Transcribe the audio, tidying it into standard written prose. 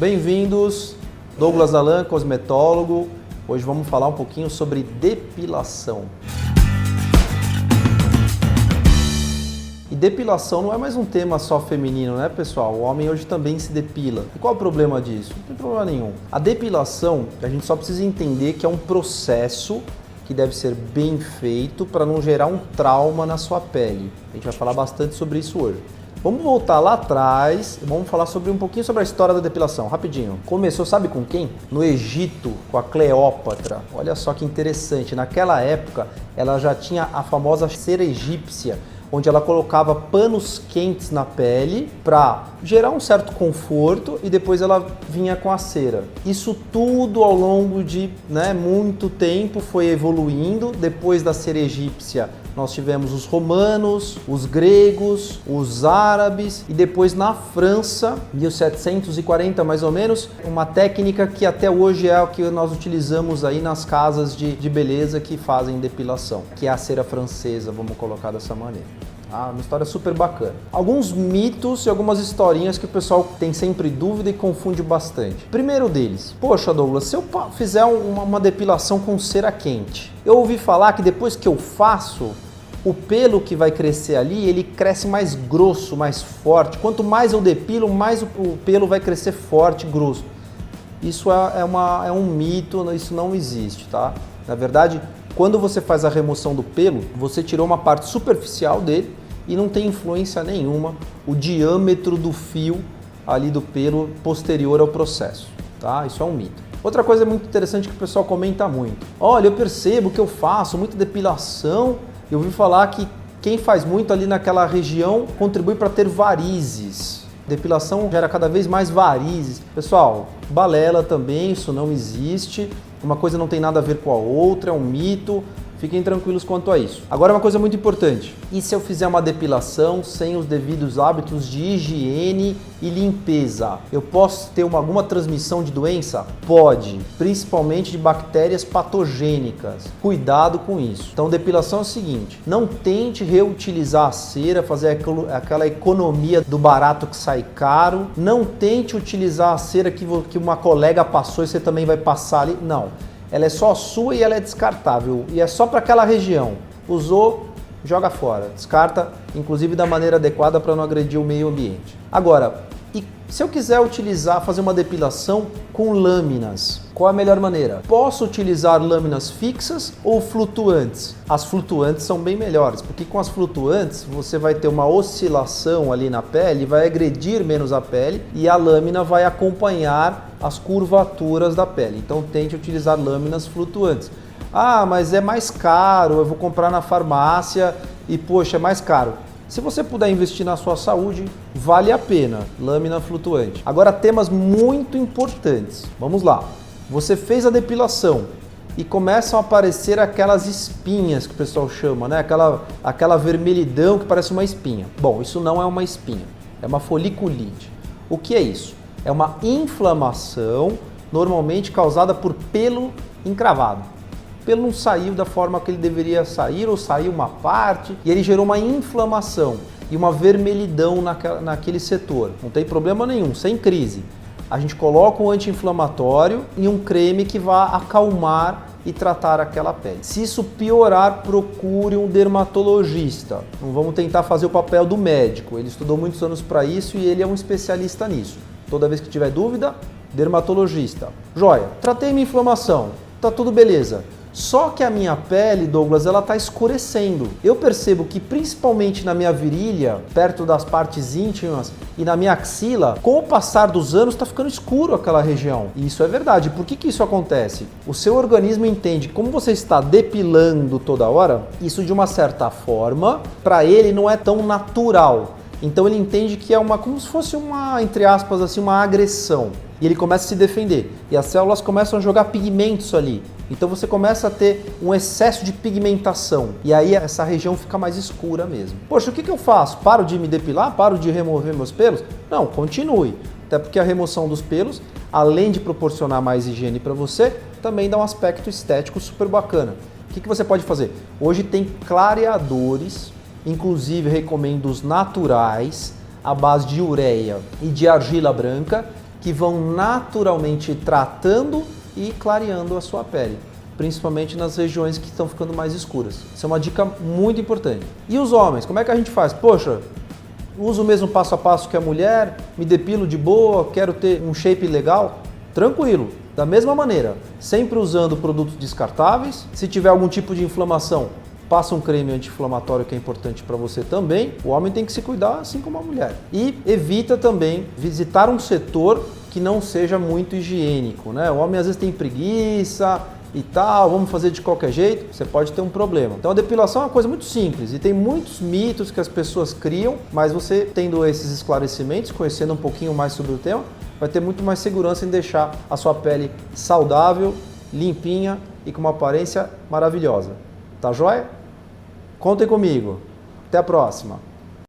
Bem-vindos, Douglas Alan, cosmetólogo. Hoje vamos falar um pouquinho sobre depilação. E depilação não é mais um tema só feminino, né, pessoal? O homem hoje também se depila. E qual é o problema disso? Não tem problema nenhum. A depilação, a gente só precisa entender que é um processo que deve ser bem feito para não gerar um trauma na sua pele. A gente vai falar bastante sobre isso hoje. Vamos voltar lá atrás e vamos falar um pouquinho sobre a história da depilação, rapidinho. Começou, sabe com quem? No Egito, com a Cleópatra. Olha só que interessante, naquela época ela já tinha a famosa cera egípcia, onde ela colocava panos quentes na pele para gerar um certo conforto e depois ela vinha com a cera. Isso tudo ao longo de muito tempo foi evoluindo. Depois da cera egípcia, nós tivemos os romanos, os gregos, os árabes e depois na França, 1740 mais ou menos, uma técnica que até hoje é o que nós utilizamos aí nas casas de beleza que fazem depilação, que é a cera francesa, vamos colocar dessa maneira. Uma história super bacana. Alguns mitos e algumas historinhas que o pessoal tem sempre dúvida e confunde bastante. Primeiro deles, poxa Douglas, se eu fizer uma depilação com cera quente, eu ouvi falar que depois que eu faço, o pelo que vai crescer ali, ele cresce mais grosso, mais forte. Quanto mais eu depilo, mais o pelo vai crescer forte, grosso. Isso é um mito, isso não existe, tá? Na verdade, quando você faz a remoção do pelo, você tirou uma parte superficial dele e não tem influência nenhuma o diâmetro do fio ali do pelo posterior ao processo, tá? Isso é um mito. Outra coisa muito interessante que o pessoal comenta muito. Olha, eu percebo que eu faço muita depilação, eu ouvi falar que quem faz muito ali naquela região contribui para ter varizes. Depilação gera cada vez mais varizes. Pessoal, balela também, isso não existe. Uma coisa não tem nada a ver com a outra, é um mito. Fiquem tranquilos quanto a isso. Agora uma coisa muito importante. E se eu fizer uma depilação sem os devidos hábitos de higiene e limpeza? Eu posso ter alguma transmissão de doença? Pode, principalmente de bactérias patogênicas. Cuidado com isso. Então depilação é o seguinte, não tente reutilizar a cera, fazer aquela economia do barato que sai caro. Não tente utilizar a cera que uma colega passou e você também vai passar ali. Não. Ela é só sua e ela é descartável. E é só para aquela região. Usou, joga fora. Descarta, inclusive da maneira adequada para não agredir o meio ambiente. Agora, e se eu quiser fazer uma depilação com lâminas, qual é a melhor maneira? Posso utilizar lâminas fixas ou flutuantes? As flutuantes são bem melhores, porque com as flutuantes você vai ter uma oscilação ali na pele, vai agredir menos a pele e a lâmina vai acompanhar as curvaturas da pele. Então tente utilizar lâminas flutuantes. Mas é mais caro, eu vou comprar na farmácia e poxa, é mais caro. Se você puder investir na sua saúde, vale a pena, lâmina flutuante. Agora, temas muito importantes. Vamos lá. Você fez a depilação e começam a aparecer aquelas espinhas que o pessoal chama, né? Aquela vermelhidão que parece uma espinha. Bom, isso não é uma espinha, é uma foliculite. O que é isso? É uma inflamação normalmente causada por pelo encravado. O pelo não saiu da forma que ele deveria sair ou saiu uma parte e ele gerou uma inflamação e uma vermelhidão naquele setor. Não tem problema nenhum, sem crise. A gente coloca um anti-inflamatório e um creme que vai acalmar e tratar aquela pele. Se isso piorar, procure um dermatologista. Não vamos tentar fazer o papel do médico. Ele estudou muitos anos para isso e ele é um especialista nisso. Toda vez que tiver dúvida, dermatologista. Joia, tratei minha inflamação, tá tudo beleza. Só que a minha pele, Douglas, ela está escurecendo. Eu percebo que principalmente na minha virilha, perto das partes íntimas e na minha axila, com o passar dos anos está ficando escuro aquela região. E isso é verdade. Por que isso acontece? O seu organismo entende que como você está depilando toda hora, isso de uma certa forma, para ele não é tão natural. Então ele entende que é como se fosse entre aspas, assim, uma agressão. E ele começa a se defender. E as células começam a jogar pigmentos ali. Então você começa a ter um excesso de pigmentação. E aí essa região fica mais escura mesmo. Poxa, o que eu faço? Paro de me depilar? Paro de remover meus pelos? Não, continue. Até porque a remoção dos pelos, além de proporcionar mais higiene para você, também dá um aspecto estético super bacana. O que você pode fazer? Hoje tem clareadores, inclusive recomendo os naturais, à base de ureia e de argila branca, que vão naturalmente tratando e clareando a sua pele, principalmente nas regiões que estão ficando mais escuras. Isso é uma dica muito importante. E os homens, como é que a gente faz? Poxa, uso o mesmo passo a passo que a mulher, me depilo de boa, quero ter um shape legal? Tranquilo, da mesma maneira, sempre usando produtos descartáveis. Se tiver algum tipo de inflamação, passa um creme anti-inflamatório que é importante para você também. O homem tem que se cuidar assim como a mulher. E evita também visitar um setor que não seja muito higiênico, né? O homem às vezes tem preguiça e tal, vamos fazer de qualquer jeito, você pode ter um problema. Então a depilação é uma coisa muito simples e tem muitos mitos que as pessoas criam, mas você tendo esses esclarecimentos, conhecendo um pouquinho mais sobre o tema, vai ter muito mais segurança em deixar a sua pele saudável, limpinha e com uma aparência maravilhosa. Tá joia? Contem comigo. Até a próxima.